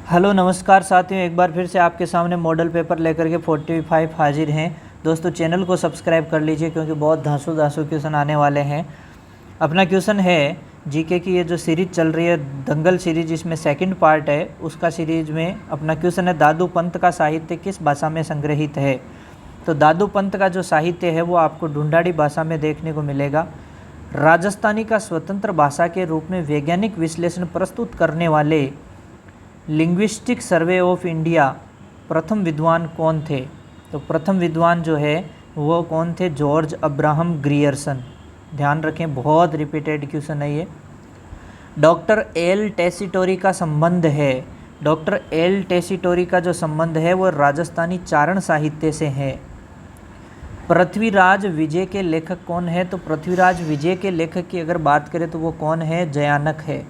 Hello नमस्कार साथियों, एक बार फिर से आपके सामने मॉडल पेपर लेकर के 45 हाजिर हैं। दोस्तों चैनल को सब्सक्राइब कर लीजिए क्योंकि बहुत धांसू क्वेश्चन आने वाले हैं। अपना क्वेश्चन है जीके की, ये जो सीरीज चल रही है दंगल सीरीज, इसमें सेकंड पार्ट है उसका सीरीज में अपना क्वेश्चन है दादू पंत का साहित्य किस भाषा में संग्रहित है। तो दादू पंत का जो साहित्य है वो आपको ढूंढाड़ी भाषा में देखने को मिलेगा। राजस्थानी का स्वतंत्र भाषा के रूप में वैज्ञानिक विश्लेषण प्रस्तुत करने वाले लिंग्विस्टिक सर्वे ऑफ इंडिया प्रथम विद्वान कौन थे। तो प्रथम विद्वान जो है वो कौन थे, जॉर्ज अब्राहम ग्रियर्सन। ध्यान रखें, बहुत रिपीटेड क्वेश्चन है ये। डॉक्टर एल टेसीटोरी का संबंध है, डॉक्टर एल टेसीटोरी का जो संबंध है वो राजस्थानी चारण साहित्य से है। पृथ्वीराज विजय के लेखक कौन है। तो पृथ्वीराज विजय के लेखक की अगर बात करें तो वो कौन है, जयानक है।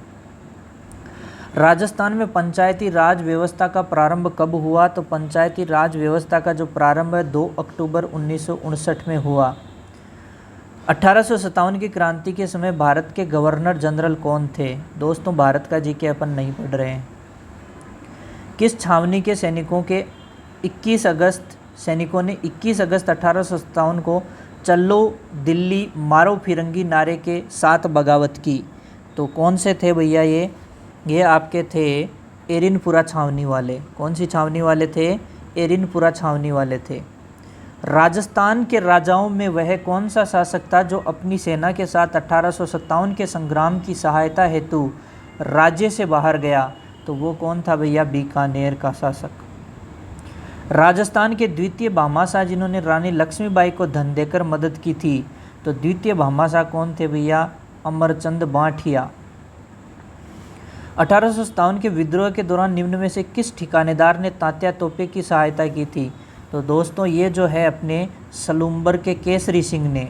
राजस्थान में पंचायती राज व्यवस्था का प्रारंभ कब हुआ। तो पंचायती राज व्यवस्था का जो प्रारंभ है 2 अक्टूबर 1959 में हुआ। 1857 की क्रांति के समय भारत के गवर्नर जनरल कौन थे। दोस्तों भारत का जीके अपन नहीं पढ़ रहे हैं। किस छावनी के सैनिकों ने 21 अगस्त 1857 को चलो दिल्ली मारो फिरंगी नारे के साथ बगावत की। तो कौन से थे भैया ये आपके थे एरिनपुरा छावनी वाले। कौन सी छावनी वाले थे, एरिनपुरा छावनी वाले थे। राजस्थान के राजाओं में वह कौन सा शासक था जो अपनी सेना के साथ 1857 के संग्राम की सहायता हेतु राज्य से बाहर गया। तो वो कौन था भैया, बीकानेर का शासक। राजस्थान के द्वितीय भामाशाह जिन्होंने रानी लक्ष्मीबाई को धन देकर मदद की थी। तो द्वितीय भामाशाह कौन थे भैया, अमरचंद बांठिया। 1857 के विद्रोह के दौरान निम्न में से किस ठिकानेदार ने तात्या तोपे की सहायता की थी। तो दोस्तों ये जो है अपने सलूम्बर के केसरी सिंह ने।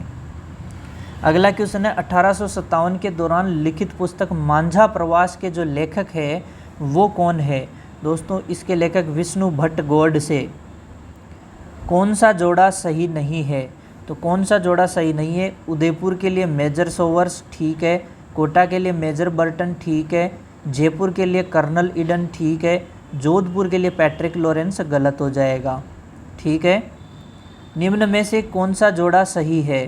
अगला क्वेश्चन है 1857 के दौरान लिखित पुस्तक मांझा प्रवास के जो लेखक है वो कौन है। दोस्तों इसके लेखक विष्णु भट्ट गोड से। कौन सा जोड़ा सही नहीं है। तो कौन सा जोड़ा सही नहीं है, उदयपुर के लिए मेजर सोवर्स ठीक है, कोटा के लिए मेजर बर्टन ठीक है, जयपुर के लिए कर्नल ईडन ठीक है, जोधपुर के लिए पैट्रिक लॉरेंस गलत हो जाएगा। ठीक है, निम्न में से कौन सा जोड़ा सही है।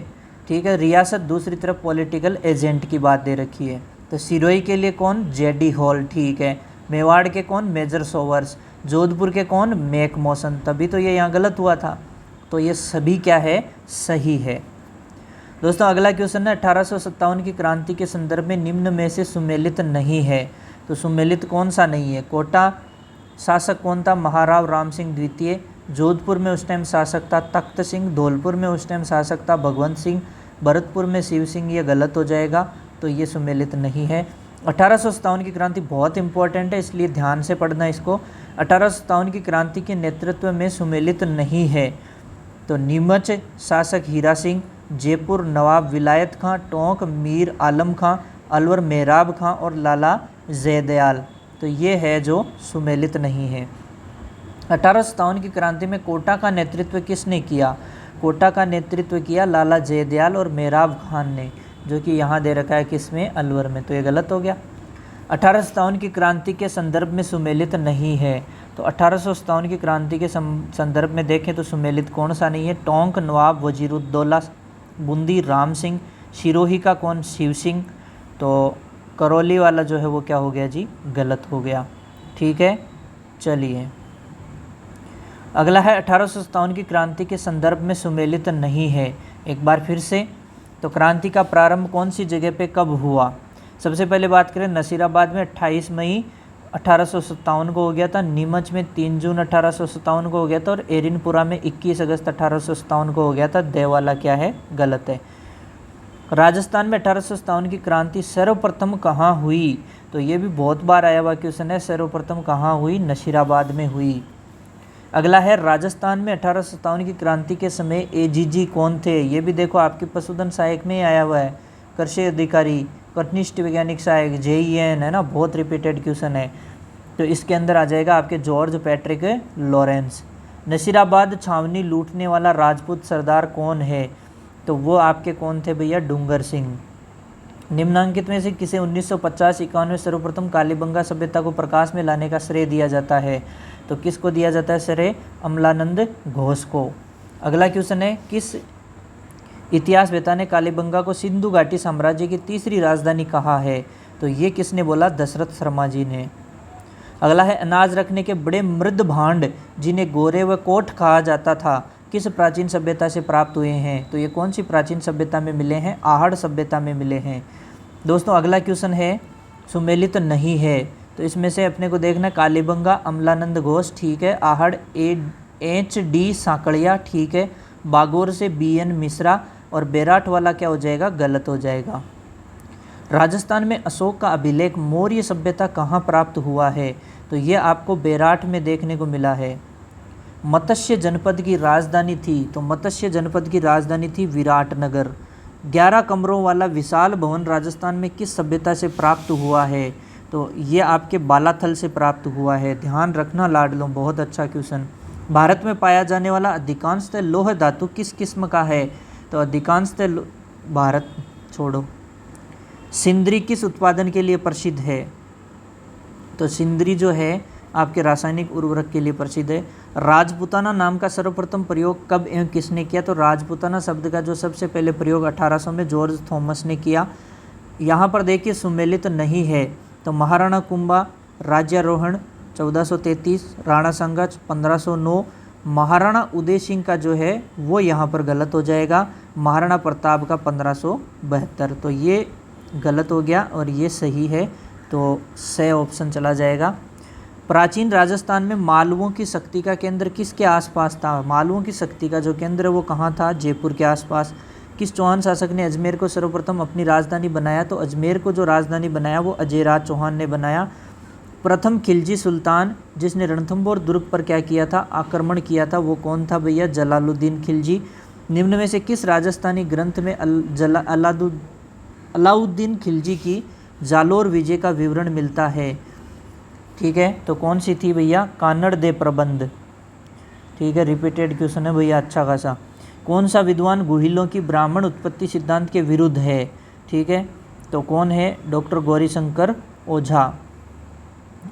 ठीक है, रियासत दूसरी तरफ पॉलिटिकल एजेंट की बात दे रखी है। तो सिरोही के लिए कौन, जेडी हॉल ठीक है, मेवाड़ के कौन, मेजर सोवर्स, जोधपुर के कौन, मैक मौसन। तभी तो ये यहाँ गलत हुआ था। तो ये सभी क्या है, सही है। दोस्तों अगला क्वेश्चन है 1857 की क्रांति के संदर्भ में निम्न में से सुमेलित नहीं है। तो सुमेलित कौन सा नहीं है, कोटा शासक कौन था, महाराव राम सिंह द्वितीय। जोधपुर में उस टाइम शासक था तख्त सिंह। धौलपुर में उस टाइम शासक था भगवंत सिंह। भरतपुर में शिव सिंह। ये गलत हो जाएगा, तो ये सुमेलित नहीं है। 1857 की क्रांति बहुत इंपॉर्टेंट है, इसलिए ध्यान से पढ़ना इसको। 1857 की क्रांति के नेतृत्व में सुमेलित नहीं है। तो नीमच शासक हीरा सिंह, जयपुर नवाब विलायत खां, टोंक मीर आलम खां, अलवर मेहराब खां और लाला जयदयाल। तो ये है जो सुमेलित नहीं है। 1857 की क्रांति में कोटा का नेतृत्व किसने किया। कोटा का नेतृत्व किया लाला जयदयाल और मेहराब खान ने, जो कि यहाँ दे रखा है किसमें, अलवर में। तो ये गलत हो गया। 1857 की क्रांति के संदर्भ में सुमेलित नहीं है। तो 1857 की क्रांति के संदर्भ में देखें तो सुमेलित कौन सा नहीं है, टोंक नवाब वजीरुद्दौला, बूंदी राम सिंह, सिरोही का कौन, शिव सिंह। तो करौली वाला जो है वो क्या हो गया जी, गलत हो गया। ठीक है, चलिए अगला है 1857 की क्रांति के संदर्भ में सुमेलित नहीं है। एक बार फिर से, तो क्रांति का प्रारंभ कौन सी जगह पे कब हुआ। सबसे पहले बात करें नसीराबाद में 28 मई 1857 को हो गया था, नीमच में 3 जून 1857 को हो गया था और एरिनपुरा में 21 अगस्त 1857 को हो गया था। देवाला क्या है, गलत है। राजस्थान में 1857 की क्रांति सर्वप्रथम कहाँ हुई। तो ये भी बहुत बार आया हुआ क्वेश्चन है, सर्वप्रथम कहाँ हुई, नसीराबाद में हुई। अगला है राजस्थान में 1857 की क्रांति के समय एजीजी कौन थे। ये भी देखो आपके पशुधन सहायक में ही आया हुआ है, कृषि अधिकारी, कनिष्ठ वैज्ञानिक सहायक, JEN है ना, बहुत रिपीटेड क्वेश्चन है। तो इसके अंदर आ जाएगा आपके जॉर्ज पैट्रिक लॉरेंस। नसीराबाद छावनी लूटने वाला राजपूत सरदार कौन है। तो वो आपके कौन थे भैया, डूंगर सिंह। निम्नांकित में से किसे 1950-51 में सर्वप्रथम कालीबंगा सभ्यता को प्रकाश में लाने का श्रेय दिया जाता है? तो किसको दिया जाता है श्रेय? अमलानंद घोष को। अगला क्वेश्चन है, किस इतिहासवेत्ता ने कालीबंगा को सिंधु घाटी साम्राज्य की तीसरी राजधानी कहा है? तो ये किसने बोला? दशरथ शर्मा जी ने। अगला है, अनाज रखने के बड़े मृद भांड जिन्हें गोरे व कोठ कहा जाता था किस प्राचीन सभ्यता से प्राप्त हुए हैं? तो ये कौन सी प्राचीन सभ्यता में मिले हैं? आहड़ सभ्यता में मिले हैं। दोस्तों अगला क्वेश्चन है, सुमेलित नहीं है, तो इसमें से अपने को देखना, कालीबंगा अमलानंद घोष ठीक है, आहड़ HD सांकड़िया ठीक है, बागोर से BN मिश्रा, और बेराट वाला क्या हो जाएगा? गलत हो जाएगा। राजस्थान में अशोक का अभिलेख मौर्य सभ्यता कहाँ प्राप्त हुआ है? तो ये आपको बेराट में देखने को मिला है। मत्स्य जनपद की राजधानी थी, तो मत्स्य जनपद की राजधानी थी विराटनगर। 11 कमरों वाला विशाल भवन राजस्थान में किस सभ्यता से प्राप्त हुआ है? तो ये आपके बालाथल से प्राप्त हुआ है, ध्यान रखना लाडलों, बहुत अच्छा क्वेश्चन। भारत में पाया जाने वाला अधिकांशतः लौह धातु किस किस्म का है? तो अधिकांशतः भारत छोड़ो, सिंदरी किस उत्पादन के लिए प्रसिद्ध है? तो सिंदरी जो है आपके रासायनिक उर्वरक के लिए प्रसिद्ध है। राजपूताना नाम का सर्वप्रथम प्रयोग कब एवं किसने किया? तो राजपूताना शब्द का जो सबसे पहले प्रयोग 1800 में जॉर्ज थॉमस ने किया। यहाँ पर देखिए सुमेलित नहीं है, तो महाराणा कुंभा राज्यारोहण 1433, राणा सांगा 1509, महाराणा उदय सिंह का जो है वो यहाँ पर गलत हो जाएगा, महाराणा प्रताप का 1572, तो ये गलत हो गया और ये सही है, तो स ऑप्शन चला जाएगा। प्राचीन राजस्थान में मालवों की शक्ति का केंद्र किसके आसपास था? मालवों की शक्ति का जो केंद्र है वो कहाँ था? जयपुर के आसपास। किस चौहान शासक ने अजमेर को सर्वप्रथम अपनी राजधानी बनाया? तो अजमेर को जो राजधानी बनाया वो अजयराज चौहान ने बनाया। प्रथम खिलजी सुल्तान जिसने रणथंभौर दुर्ग पर क्या किया था? आक्रमण किया था, वो कौन था भैया? जलालुद्दीन खिलजी। निम्न में से किस राजस्थानी ग्रंथ में अलाउद्दीन खिलजी की जालोर विजय का विवरण मिलता है? ठीक है, तो कौन सी थी भैया? कानड़ दे प्रबंध। ठीक है, रिपीटेड क्वेश्चन है भैया अच्छा खासा। कौन सा विद्वान गुहिलों की ब्राह्मण उत्पत्ति सिद्धांत के विरुद्ध है? ठीक है, तो कौन है? डॉक्टर गौरीशंकर ओझा।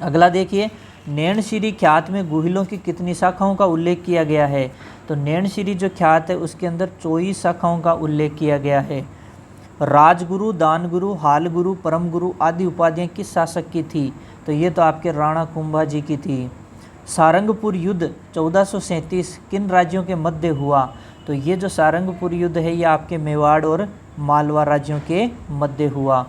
अगला देखिए, नैनशिरी ख्यात में गुहिलों की कितनी शाखाओं का उल्लेख किया गया है? तो नैनशिरी जो ख्यात है उसके अंदर 24 शाखाओं का उल्लेख किया गया है। राजगुरु, दानगुरु, हालगुरु, परम गुरु आदि उपाधियाँ किस शासक की थी? तो ये तो आपके राणा कुंभा जी की थी। सारंगपुर युद्ध 1437 किन राज्यों के मध्य हुआ? तो ये जो सारंगपुर युद्ध है ये आपके मेवाड़ और मालवा राज्यों के मध्य हुआ।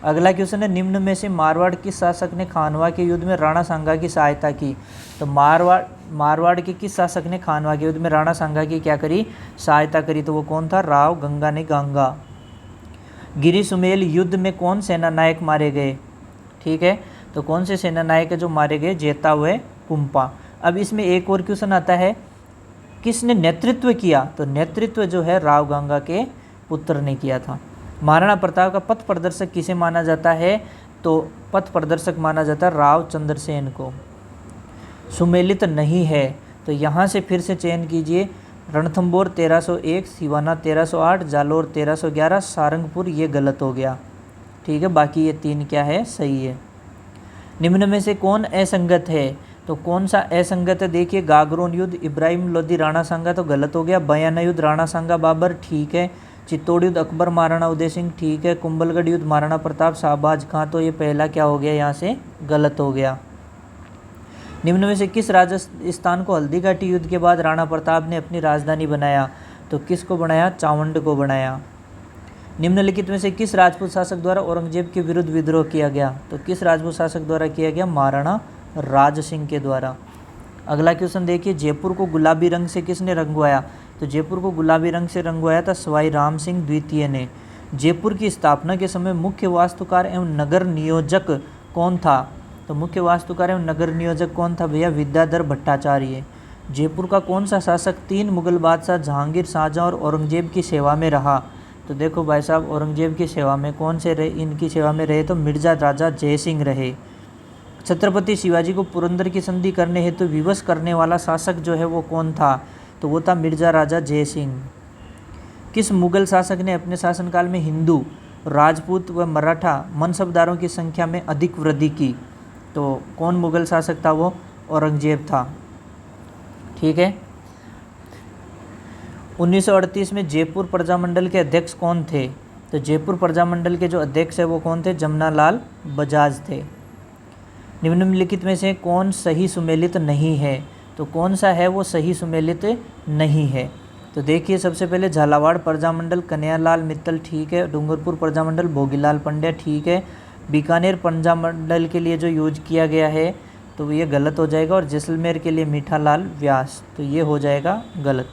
अगला क्वेश्चन है, निम्न में से मारवाड़ किस शासक ने खानवा के युद्ध में राणा सांगा की सहायता की? तो मारवाड़ के किस शासक ने खानवा के युद्ध में राणा सांगा की क्या करी? सहायता करी, तो वो कौन था? राव गंगा ने गांगा। गिरी सुमेल युद्ध में कौन सेना नायक मारे गए? ठीक है, तो कौन से सेना नायक है जो मारे गए? जेता व कुंपा। अब इसमें एक और क्वेश्चन आता है, किसने नेतृत्व किया? तो नेतृत्व जो है राव गंगा के पुत्र ने किया था। महाराणा प्रताप का पथ प्रदर्शक किसे माना जाता है? तो पथ प्रदर्शक माना जाता है राव चंद्रसेन को। सुमेलित नहीं है, तो यहाँ से फिर से चयन कीजिए। रणथंभौर 1301, सिवाना 1308, जालोर 1311, सारंगपुर ये गलत हो गया। ठीक है, बाकी ये 3 क्या है? सही है। निम्न में से कौन असंगत है? तो कौन सा असंगत है? देखिए, गागरोन युद्ध इब्राहिम लोदी राणा सांगा तो गलत हो गया। बयाना युद्ध राणा सांगा बाबर ठीक है। चित्तौड़ युद्ध अकबर महाराणा उदय सिंह ठीक है। कुंभलगढ़ युद्ध महाराणा प्रताप शाहबाज खां, तो ये पहला क्या हो गया? यहाँ से गलत हो गया। निम्न में से किस राजस्थान को हल्दी घाटी युद्ध के बाद राणा प्रताप ने अपनी राजधानी बनाया? तो किसको बनाया? चावंड को बनाया। निम्नलिखित में से किस राजपूत शासक द्वारा औरंगजेब के विरुद्ध विद्रोह किया गया? तो किस राजपूत शासक द्वारा किया गया? महाराणा राज सिंह के द्वारा। अगला क्वेश्चन देखिए, जयपुर को गुलाबी रंग से किसने रंगवाया? तो जयपुर को गुलाबी रंग से रंगवाया था सवाई राम सिंह द्वितीय ने। जयपुर की स्थापना के समय मुख्य वास्तुकार एवं नगर नियोजक कौन था? तो मुख्य वास्तुकार एवं नगर नियोजक कौन था भैया? विद्याधर भट्टाचार्य। जयपुर का कौन सा शासक 3 मुगल बादशाह जहांगीर, शाहजहां और औरंगजेब की सेवा में रहा? तो देखो भाई साहब, औरंगजेब की सेवा में कौन से रहे? इनकी सेवा में रहे तो मिर्जा राजा जयसिंह रहे। छत्रपति शिवाजी को पुरंदर की संधि करने हेतु विवश करने वाला शासक जो है वो कौन था? तो वो था मिर्जा राजा जयसिंह। किस मुगल शासक ने अपने शासनकाल में हिंदू राजपूत व मराठा मनसबदारों की संख्या में अधिक वृद्धि की। तो कौन मुगल शासक था? वो औरंगजेब था। ठीक है। 1938 में जयपुर प्रजामंडल के अध्यक्ष कौन थे? तो जयपुर प्रजामंडल के जो अध्यक्ष है वो कौन थे? जमनालाल बजाज थे। निम्नलिखित में से कौन सही सुमेलित नहीं है? तो कौन सा है वो सही सुमेलित नहीं है? तो देखिए, सबसे पहले झालावाड़ प्रजामंडल कन्हैयालाल मित्तल, ठीक है। डूंगरपुर प्रजामंडल भोगीलाल पंड्या, ठीक है। बीकानेर प्रजामंडल के लिए जो यूज किया गया है तो ये गलत हो जाएगा, और जैसलमेर के लिए मीठालाल व्यास, तो ये हो जाएगा गलत।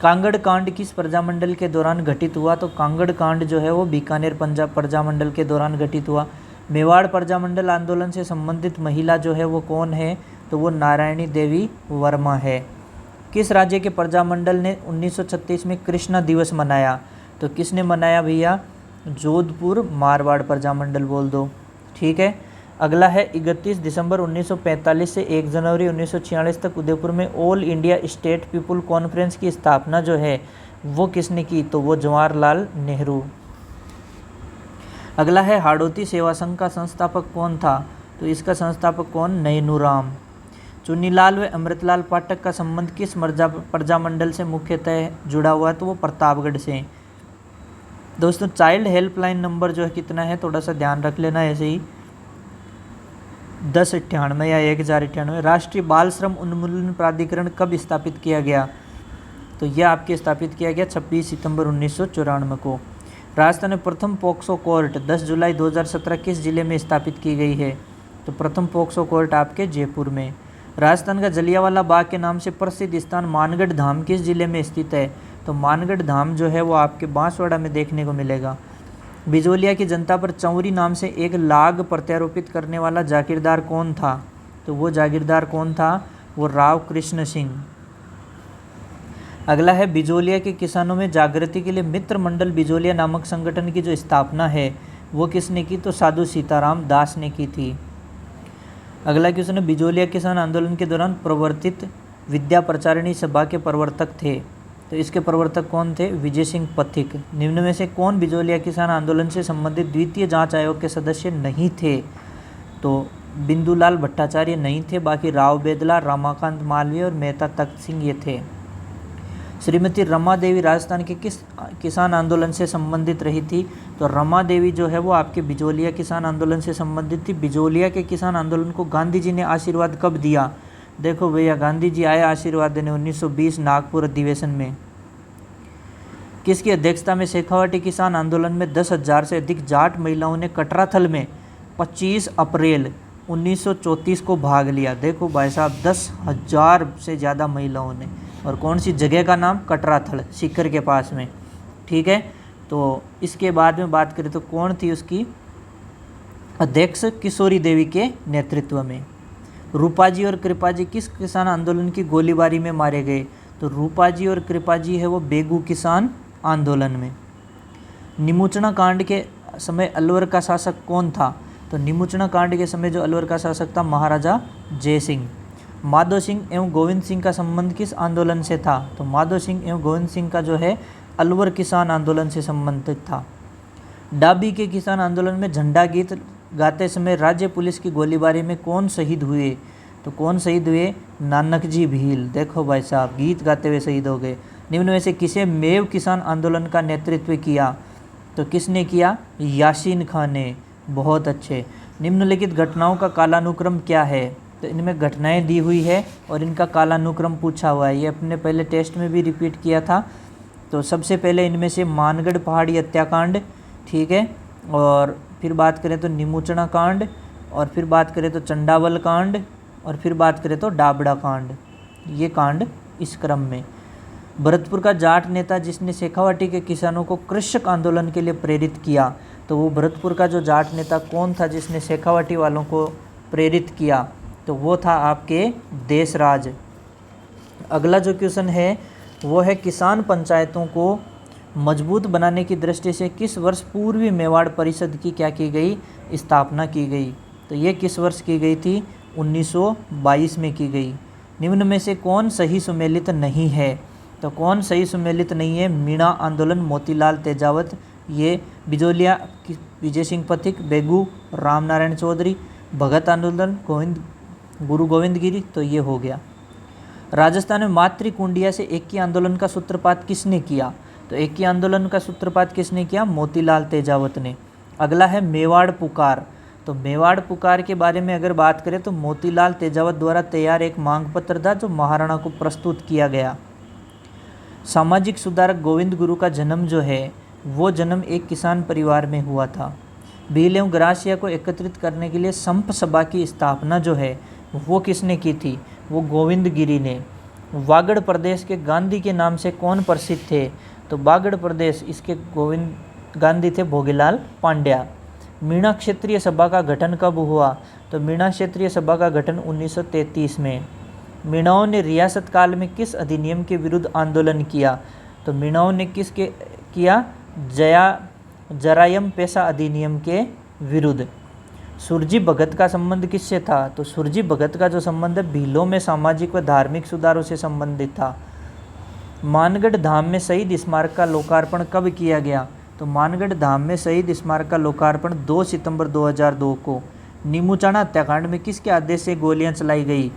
कांगड़ कांड किस प्रजामंडल के दौरान घटित हुआ? तो कांगड़ कांड जो है वो बीकानेर प्रजामंडल के दौरान घटित हुआ। मेवाड़ प्रजामंडल आंदोलन से संबंधित महिला जो है वो कौन है? तो वो नारायणी देवी वर्मा है। किस राज्य के प्रजामंडल ने 1936 में कृष्णा दिवस मनाया? तो किसने मनाया भैया? जोधपुर मारवाड़ प्रजामंडल बोल दो, ठीक है। अगला है 31 दिसंबर 1945 से 1 जनवरी 1946 तक उदयपुर में all India state people conference की स्थापना जो है वो किसने की? तो वो जवाहरलाल नेहरू। अगला है हाड़ौती सेवा संघ का संस्थापक कौन था? तो इसका संस्थापक कौन? नैनूराम। चुन्नीलाल व अमृतलाल पाठक का संबंध किस प्रजामंडल से मुख्यतः जुड़ा हुआ है? तो वो प्रतापगढ़ से। दोस्तों, चाइल्ड हेल्पलाइन नंबर जो है कितना है, थोड़ा सा ध्यान रख लेना ऐसे ही, 1098 या 1098। राष्ट्रीय बाल श्रम उन्मूलन प्राधिकरण कब स्थापित किया गया? तो यह आपके स्थापित किया गया 26 सितंबर 1994 को। राजस्थान में प्रथम पॉक्सो कोर्ट 10 जुलाई 2017 किस जिले में स्थापित की गई है? तो प्रथम पॉक्सो कोर्ट आपके जयपुर में। राजस्थान का जलियांवाला बाग के नाम से प्रसिद्ध स्थान मानगढ़ धाम किस जिले में स्थित है? तो मानगढ़ धाम जो है वो आपके बांसवाड़ा में देखने को मिलेगा। बिजोलिया की जनता पर चौरी नाम से एक लाग प्रत्यारोपित करने वाला जागीरदार कौन था? तो वो जागीरदार कौन था? वो राव कृष्ण सिंह। अगला है बिजोलिया के किसानों में जागृति के लिए मित्र मंडल बिजोलिया नामक संगठन की जो स्थापना है वो किसने की? तो साधु सीताराम दास ने की थी। अगला क्वेश्चन है, बिजोलिया किसान आंदोलन के दौरान प्रवर्तित विद्या प्रचारिणी सभा के प्रवर्तक थे। तो इसके प्रवर्तक कौन थे? विजय सिंह पथिक। निम्न में से कौन बिजोलिया किसान आंदोलन से संबंधित द्वितीय जांच आयोग के सदस्य नहीं थे? तो बिंदुलाल भट्टाचार्य नहीं थे, बाकी राव बेदला, रमाकांत मालवीय और मेहता तख्त सिंह ये थे। श्रीमती रमा देवी राजस्थान के किस किसान आंदोलन से संबंधित रही थी? तो रमा देवी जो है वो आपके बिजोलिया किसान आंदोलन से संबंधित थी। बिजोलिया के किसान आंदोलन को गांधी जी ने आशीर्वाद कब दिया? देखो भैया, गांधी जी आए आशीर्वाद देने 1920 नागपुर अधिवेशन में। किसकी अध्यक्षता में शेखावाटी किसान आंदोलन में 10,000 से अधिक जाट महिलाओं ने कटराथल में 25 अप्रैल 1934 को भाग लिया? देखो भाई साहब, 10,000 से ज़्यादा महिलाओं ने, और कौन सी जगह का नाम? कटराथल, सीकर के पास में, ठीक है। तो इसके बाद में बात करें तो कौन थी उसकी अध्यक्ष? किशोरी देवी के नेतृत्व में। रूपाजी और कृपाजी किस किसान आंदोलन की गोलीबारी में मारे गए? तो रूपाजी और कृपाजी है वो बेगू किसान आंदोलन में। निमुचना कांड के समय अलवर का शासक कौन था? तो निमुचना कांड के समय जो अलवर का शासक था महाराजा जय सिंह। माधो सिंह एवं गोविंद सिंह का संबंध किस आंदोलन से था? तो माधो सिंह एवं गोविंद सिंह का जो है अलवर किसान आंदोलन से संबंधित था। डाबी के किसान आंदोलन में झंडा गीत गाते समय राज्य पुलिस की गोलीबारी में कौन शहीद हुए? तो कौन शहीद हुए? नानक जी भील। देखो भाई साहब, गीत गाते हुए शहीद हो गए। निम्न में से किसे मेव किसान आंदोलन का नेतृत्व किया? तो किसने किया? यासीन खान ने। बहुत अच्छे। निम्नलिखित घटनाओं का कालानुक्रम क्या है? तो इनमें घटनाएं दी हुई है और इनका कालानुक्रम पूछा हुआ है। ये अपने पहले टेस्ट में भी रिपीट किया था। तो सबसे पहले इनमें से मानगढ़ पहाड़ी हत्याकांड, ठीक है, और फिर बात करें तो निमुचना कांड, और फिर बात करें तो चंडावल कांड, और फिर बात करें तो डाबड़ा कांड। ये कांड इस क्रम में। भरतपुर का जाट नेता जिसने शेखावाटी के किसानों को कृषक आंदोलन के लिए प्रेरित किया? तो वो भरतपुर का जो जाट नेता कौन था जिसने शेखावाटी वालों को प्रेरित किया? तो वो था आपके देशराज। अगला जो क्वेश्चन है वो है, किसान पंचायतों को मजबूत बनाने की दृष्टि से किस वर्ष पूर्वी मेवाड़ परिषद की क्या की गई? स्थापना की गई। तो ये किस वर्ष की गई थी? 1922 में की गई। निम्न में से कौन सही सुमेलित नहीं है? तो कौन सही सुमेलित नहीं है? मीणा आंदोलन, मोतीलाल तेजावत, ये बिजोलिया, विजय सिंह पथिक, बेगू, राम नारायण चौधरी, भगत आंदोलन, गुरु गोविंद गिरी, तो ये हो गया। राजस्थान में मातृकुंडिया से एकी आंदोलन का सूत्रपात किसने किया? तो एकी आंदोलन का सूत्रपात किसने किया? मोतीलाल तेजावत ने। अगला है मेवाड़ पुकार। तो मेवाड़ पुकार के बारे में अगर बात करें तो मोतीलाल तेजावत द्वारा तैयार एक मांग पत्र था जो महाराणा को प्रस्तुत किया गया। सामाजिक सुधारक गोविंद गुरु का जन्म जो है वो जन्म एक किसान परिवार में हुआ था। भील एवं ग्रासिया को एकत्रित करने के लिए संप सभा की स्थापना जो है वो किसने की थी? वो गोविंद गिरी ने। वागड़ प्रदेश के गांधी के नाम से कौन प्रसिद्ध थे? तो वागड़ प्रदेश इसके गोविंद गांधी थे भोगीलाल पांड्या। मीणा क्षेत्रीय सभा का गठन कब हुआ? तो मीणा क्षेत्रीय सभा का गठन 1933 में। मीणाओं ने रियासत काल में किस अधिनियम के विरुद्ध आंदोलन किया? तो मीणाओं ने किसके किया? जरायम पेशा अधिनियम के विरुद्ध। सुरजी भगत का संबंध किससे था? तो सुरजी भगत का जो संबंध है भीलों में सामाजिक व धार्मिक सुधारों से संबंधित था। मानगढ़ धाम में शहीद स्मारक का लोकार्पण कब किया गया? तो मानगढ़ धाम में शहीद स्मारक का लोकार्पण 2 सितंबर 2002 को। नीमूचाना हत्याकांड में किसके आदेश से गोलियां चलाई गई?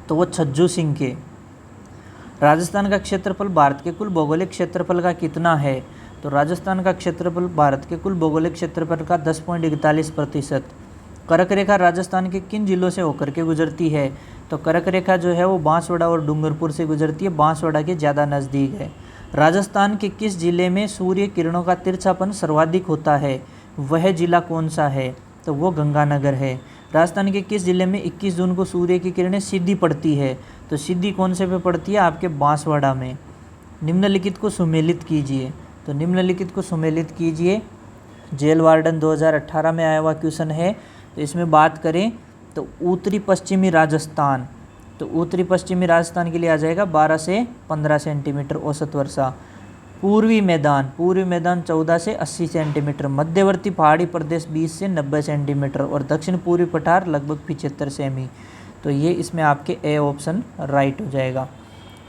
तो वो छज्जू सिंह के। राजस्थान का क्षेत्रफल भारत के कुल भौगोलिक क्षेत्रफल का कितना है? तो राजस्थान का क्षेत्रफल भारत के कुल भौगोलिक क्षेत्रफल का 10.41%। कर्क रेखा राजस्थान के किन जिलों से होकर के गुजरती है? तो कर्क रेखा जो है वो बांसवाड़ा और डूंगरपुर से गुजरती है, बांसवाड़ा के ज़्यादा नज़दीक है। राजस्थान के किस जिले में सूर्य किरणों का तिरछापन सर्वाधिक होता है? वह जिला कौन सा है? तो वो गंगानगर है। राजस्थान के किस जिले में 21 जून को सूर्य की किरणें सीधी पड़ती है? तो सीधी कौन से पे पड़ती है? आपके बांसवाड़ा में। निम्नलिखित को सुमेलित कीजिए। तो निम्नलिखित को सुमेलित कीजिए जेल वार्डन 2018 में आया हुआ क्वेश्चन है। तो इसमें बात करें तो उत्तरी पश्चिमी राजस्थान, तो उत्तरी पश्चिमी राजस्थान के लिए आ जाएगा 12 से 15 सेंटीमीटर औसत वर्षा। पूर्वी मैदान 14 से 80 सेंटीमीटर। मध्यवर्ती पहाड़ी प्रदेश 20 से 90 सेंटीमीटर और दक्षिण पूर्वी पठार लगभग 75 सेमी। तो ये इसमें आपके ए ऑप्शन राइट हो जाएगा।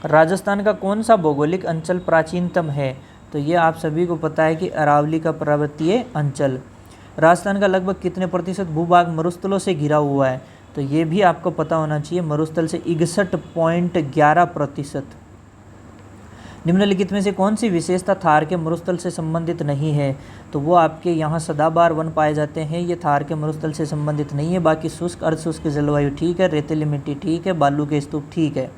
राजस्थान का कौन सा भौगोलिक अंचल प्राचीनतम है? तो ये आप सभी को पता है कि अरावली का पर्वतीय अंचल। राजस्थान का लगभग कितने प्रतिशत भूभाग मरुस्थलों से घिरा हुआ है? तो ये भी आपको पता होना चाहिए, मरुस्थल से 61.11%। निम्नलिखित में से कौन सी विशेषता थार के मरुस्थल से संबंधित नहीं है? तो वो आपके यहाँ सदाबहार वन पाए जाते हैं, ये थार के मरुस्थल से संबंधित नहीं है। बाकी शुष्क अर्धशुष्क जलवायु ठीक है, रेतीली मिट्टी ठीक है, बालू के स्तूप ठीक है।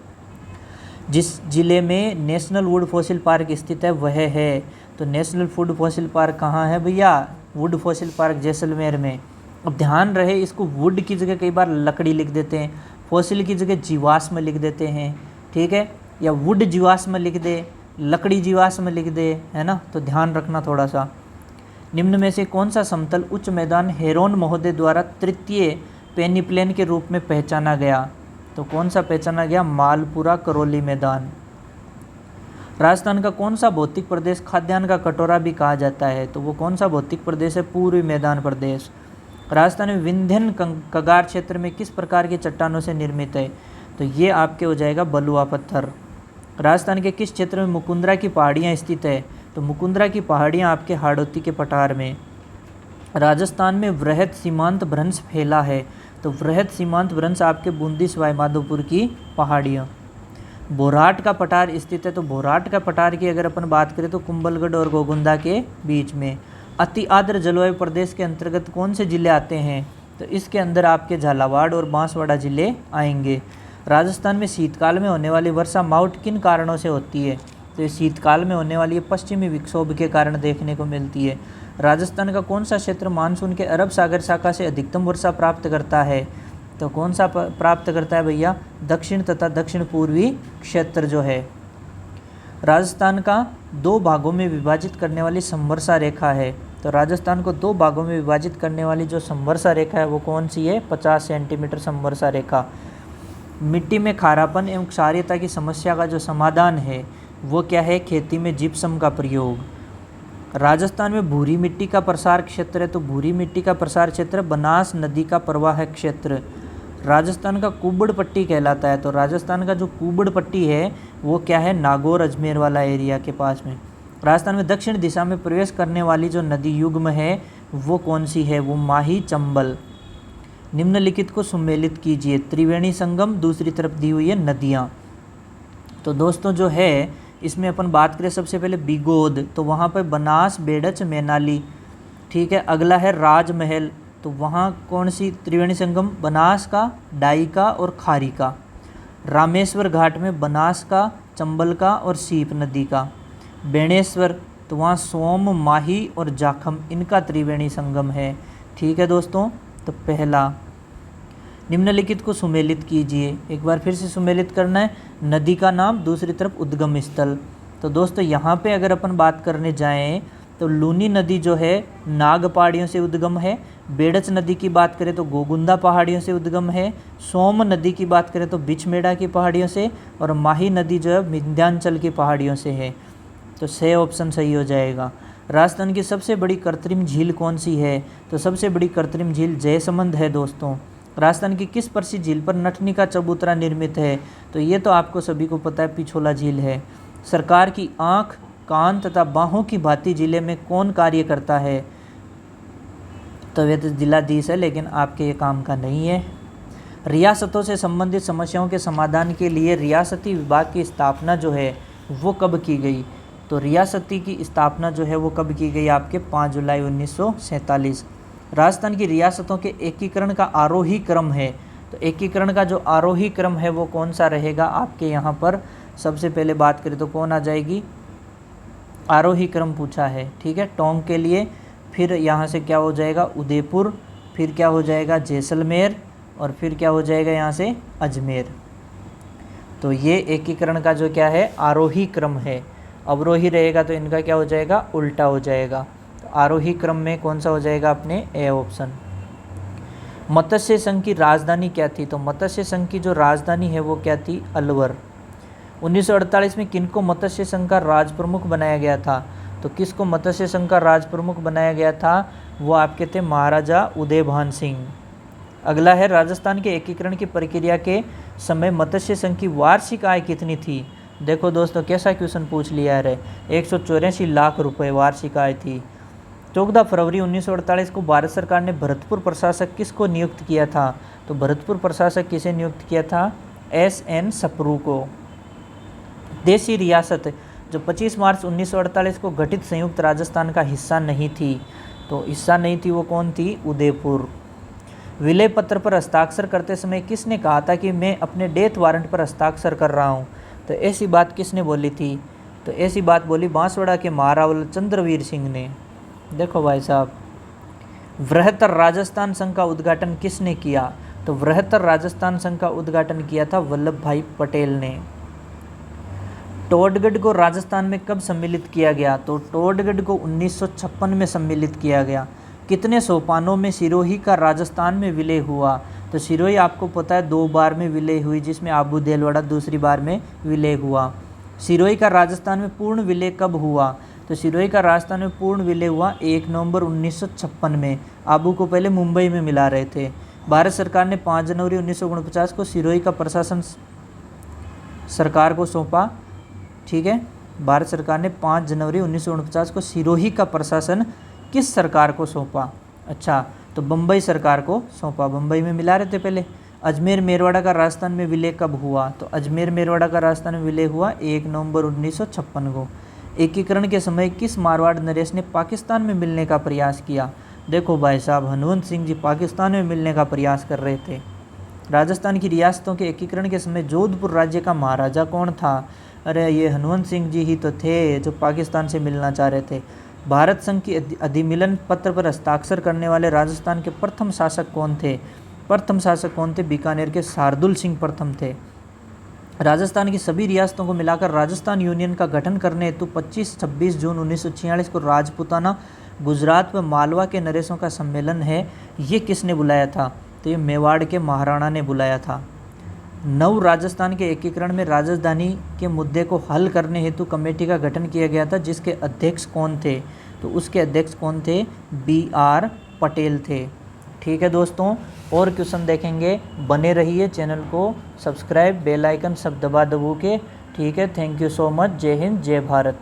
जिस जिले में नेशनल वुड फॉसिल पार्क स्थित है वह है, तो नेशनल वुड फॉसिल पार्क कहाँ है भैया? वुड फॉसिल पार्क जैसलमेर में। अब ध्यान रहे इसको वुड की जगह कई बार लकड़ी लिख देते हैं, फॉसिल की जगह जीवाश्म लिख देते हैं, ठीक है, या वुड जीवाश्म लिख दे, लकड़ी जीवाश्म लिख दे, है ना, तो ध्यान रखना थोड़ा सा। निम्न में से कौन सा समतल उच्च मैदान हेरोन महोदय द्वारा तृतीय पेनीप्लेन के रूप में पहचाना गया? तो कौन सा पहचाना गया? मालपुरा करौली मैदान। राजस्थान का कौन सा भौतिक प्रदेश खाद्यान्न का कटोरा भी कहा जाता है? तो वो कौन सा भौतिक प्रदेश है? पूर्वी मैदान प्रदेश। राजस्थान में विंध्यन कगार क्षेत्र में किस प्रकार की चट्टानों से निर्मित है? तो ये आपके हो जाएगा बलुआ पत्थर। राजस्थान के किस क्षेत्र में मुकुंदरा की पहाड़ियाँ स्थित है? तो मुकुंदरा की पहाड़ियाँ आपके हाड़ौती के पठार में। राजस्थान में वृहद सीमांत भ्रंश फैला है, तो वृहद सीमांत भ्रंश आपके बूंदी सवाई माधोपुर की पहाड़ियाँ। भोराट का पठार स्थित है, तो भोराट का पठार की अगर अपन बात करें तो कुंभलगढ़ और गोगुंदा के बीच में। अति आर्द्र जलवायु प्रदेश के अंतर्गत कौन से जिले आते हैं? तो इसके अंदर आपके झालावाड़ और बांसवाड़ा जिले आएंगे। राजस्थान में शीतकाल में होने वाली वर्षा माउट किन कारणों से होती है? तो शीतकाल में होने वाली पश्चिमी विक्षोभ के कारण देखने को मिलती है। राजस्थान का कौन सा क्षेत्र मानसून के अरब सागर शाखा से अधिकतम वर्षा प्राप्त करता है? तो कौन सा प्राप्त करता है भैया? दक्षिण तथा दक्षिण पूर्वी क्षेत्र जो है। राजस्थान का 2 भागों में विभाजित करने वाली समवर्षा रेखा है, तो राजस्थान को 2 भागों में विभाजित करने वाली जो समवर्षा रेखा है वो कौन सी है? 50 सेंटीमीटर समवर्षा रेखा। मिट्टी में खारापन एवं क्षारीयता की समस्या का जो समाधान है वो क्या है? खेती में जिप्सम का प्रयोग। राजस्थान में भूरी मिट्टी का प्रसार क्षेत्र है, तो भूरी मिट्टी का प्रसार क्षेत्र बनास नदी का प्रवाह क्षेत्र। राजस्थान का कुबड़ पट्टी कहलाता है, तो राजस्थान का जो कुबड़ पट्टी है वो क्या है? नागौर अजमेर वाला एरिया के पास में। राजस्थान में दक्षिण दिशा में प्रवेश करने वाली जो नदी युग्म है वो कौन सी है, वो माही चंबल। निम्नलिखित को सुमेलित कीजिए। त्रिवेणी संगम, दूसरी तरफ दी हुई है नदियाँ। तो दोस्तों जो है इसमें अपन बात करें सबसे पहले बिगोद, तो वहाँ पर बनास, बेडच, मैनाली। ठीक है, अगला है राजमहल, तो वहाँ कौन सी त्रिवेणी संगम, बनास का, डाई का और खारी का। रामेश्वर घाट में बनास का, चंबल का और सीप नदी का। बेणेश्वर, तो वहाँ सोम, माही और जाखम, इनका त्रिवेणी संगम है। ठीक है दोस्तों, तो पहला निम्नलिखित को सुमेलित कीजिए। एक बार फिर से सुमेलित करना है, नदी का नाम, दूसरी तरफ उद्गम स्थल। तो दोस्तों यहाँ पे अगर अपन बात करने जाएं तो लूनी नदी जो है नाग पहाड़ियों से उद्गम है। बेड़च नदी की बात करें तो गोगुंदा पहाड़ियों से उद्गम है। सोम नदी की बात करें तो बिचमेड़ा की पहाड़ियों से, और माही नदी जो है विंध्याचल की पहाड़ियों से है। तो 6 ऑप्शन सही हो जाएगा। राजस्थान की सबसे बड़ी कृत्रिम झील कौन सी है, तो सबसे बड़ी कृत्रिम झील जयसमंद है दोस्तों। राजस्थान की किस प्रसिद्ध झील पर नटनी का चबूतरा निर्मित है, तो ये तो आपको सभी को पता है, पिछोला झील है। सरकार की आँख, कान तथा बाहों की भांति जिले में कौन कार्य करता है, तो यह तो जिलाधीश है, लेकिन आपके ये काम का नहीं है। रियासतों से संबंधित समस्याओं के समाधान के लिए रियासती विभाग की स्थापना जो है वो कब की गई, तो रियासती की स्थापना जो है वो कब की गई, आपके 5 जुलाई 1947। राजस्थान की रियासतों के एकीकरण का आरोही क्रम है, तो एकीकरण का जो आरोही क्रम है वो कौन सा रहेगा आपके यहाँ पर। सबसे पहले बात करें तो कौन आ जाएगी, आरोही क्रम पूछा है। ठीक है, टोंक के लिए, फिर यहाँ से क्या हो जाएगा उदयपुर, फिर क्या हो जाएगा जैसलमेर, और फिर क्या हो जाएगा यहाँ से अजमेर। तो ये एकीकरण का जो क्या है आरोही क्रम है। अवरोही रहेगा तो इनका क्या हो जाएगा, उल्टा हो जाएगा। तो आरोही क्रम में कौन सा हो जाएगा अपने ए ऑप्शन। मत्स्य संघ की राजधानी क्या थी, तो मत्स्य संघ की जो राजधानी है वो क्या थी, अलवर। 1948 में किनको मत्स्य संघ का राज प्रमुख बनाया गया था, तो किसको मत्स्य संघ का राज प्रमुख बनाया गया था, वो आपके थे महाराजा उदयभान सिंह। अगला है राजस्थान के एकीकरण की प्रक्रिया के समय मत्स्य संघ की वार्षिक आय कितनी थी। देखो दोस्तों कैसा क्वेश्चन पूछ लिया है, 184 लाख रुपए वार्षिक आय थी। 14 फरवरी 1948 को भारत सरकार ने भरतपुर प्रशासक किसको नियुक्त किया था, तो भरतपुर प्रशासक किसे नियुक्त किया था, SN सप्रू को। देशी रियासत जो 25 मार्च 1948 को गठित संयुक्त राजस्थान का हिस्सा नहीं थी, तो हिस्सा नहीं थी वो कौन थी, उदयपुर। विलय पत्र पर हस्ताक्षर करते समय किसने कहा था कि मैं अपने डेथ वारंट पर हस्ताक्षर कर रहा हूँ, तो ऐसी बात किसने बोली थी, तो ऐसी बात बोली बांसवाड़ा के महारावल चंद्रवीर सिंह ने। देखो भाई साहब, वृहत्तर राजस्थान संघ का उद्घाटन किसने किया, तो वृहत्तर राजस्थान संघ का उद्घाटन किया था वल्लभ भाई पटेल ने। टोडगढ़ को राजस्थान में कब सम्मिलित किया गया, तो टोडगढ़ को 1956 में सम्मिलित किया गया। कितने सोपानों में सिरोही का राजस्थान में विलय हुआ, तो सिरोही आपको पता है 2 बार में विलय हुई, जिसमें आबू देलवाड़ा दूसरी बार में विलय हुआ। सिरोही का राजस्थान में पूर्ण विलय कब हुआ, तो सिरोही का राजस्थान में पूर्ण विलय हुआ 1 नवंबर 1956 में। आबू को पहले मुंबई में मिला रहे थे। भारत सरकार ने 5 जनवरी 1949 को सिरोही का प्रशासन सरकार को सौंपा। ठीक है, भारत सरकार ने 5 जनवरी 1949 को सिरोही का प्रशासन किस सरकार को सौंपा, अच्छा तो बम्बई सरकार को सौंपा, बम्बई में मिला रहे थे पहले। अजमेर मेरवाड़ा का राजस्थान में विलय कब हुआ, तो अजमेर मेरवाड़ा का राजस्थान में विलय हुआ 1 नवंबर 1956 को। एकीकरण के समय किस मारवाड़ नरेश ने पाकिस्तान में मिलने का प्रयास किया, देखो भाई साहब हनुवंत सिंह जी पाकिस्तान में मिलने का प्रयास कर रहे थे। राजस्थान की रियासतों के एकीकरण के समय जोधपुर राज्य का महाराजा कौन था, अरे ये हनुवंत सिंह जी ही तो थे जो पाकिस्तान से मिलना चाह रहे थे। भारत संघ की अधिमिलन पत्र पर हस्ताक्षर करने वाले राजस्थान के प्रथम शासक कौन थे, प्रथम शासक कौन थे, बीकानेर के शार्दुल सिंह प्रथम थे। राजस्थान की सभी रियासतों को मिलाकर राजस्थान यूनियन का गठन करने हेतु 25-26 जून 1946 को राजपूताना, गुजरात व मालवा के नरेशों का सम्मेलन है, ये किसने बुलाया था, तो ये मेवाड़ के महाराणा ने बुलाया था। नव राजस्थान के एकीकरण में राजधानी के मुद्दे को हल करने हेतु कमेटी का गठन किया गया था, जिसके अध्यक्ष कौन थे, तो उसके अध्यक्ष कौन थे, BR पटेल थे। ठीक है दोस्तों, और क्वेश्चन देखेंगे, बने रहिए, चैनल को सब्सक्राइब, बेल आइकन सब दबा दबो के। ठीक है, थैंक यू सो मच, जय हिंद जय भारत।